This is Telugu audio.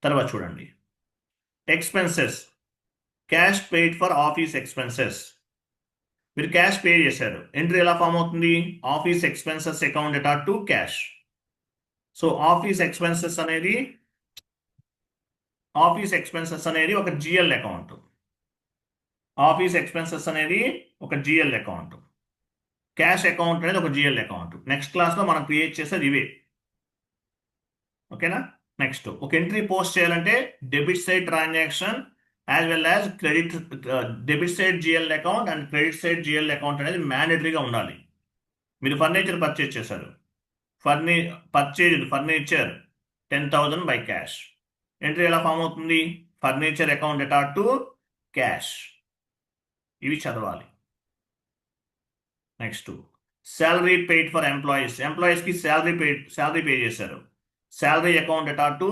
తర్వాత చూడండి, expenses, cash paid for office expenses. మీరు క్యాష్ పే చేశారు, ఎంట్రీ ఎలా ఫామ్ అవుతుంది? Office expenses account data to cash. So office expenses అనేది ఒక జిఎల్ అకౌంట్. ఆఫీస్ ఎక్స్పెన్సెస్ అనేది ఒక జిఎల్ అకౌంట్. క్యాష్ అకౌంట్ అనేది ఒక జిఎల్ అకౌంట్. నెక్స్ట్ క్లాస్లో మనం క్రియేట్ చేసేది ఇవే. ఓకేనా? నెక్స్ట్ ఒక ఎంట్రీ పోస్ట్ చేయాలంటే debit side transaction as well as credit, debit side GL account and credit side GL account అనేది మ్యాండేటరీగా ఉండాలి. మీరు ఫర్నిచర్ పర్చేజ్ చేశారు, ఫర్నిచర్ 10,000 బై క్యాష్. ఎంట్రీ ఎలా ఫామ్ అవుతుంది? Furniture account data to cash. ఇవి చదవాలి. నెక్స్ట్ శాలరీ పెయిడ్ ఫర్ ఎంప్లాయీస్కి శాలరీ పే చేశారు, శాలరీ అకౌంట్ డేటా టు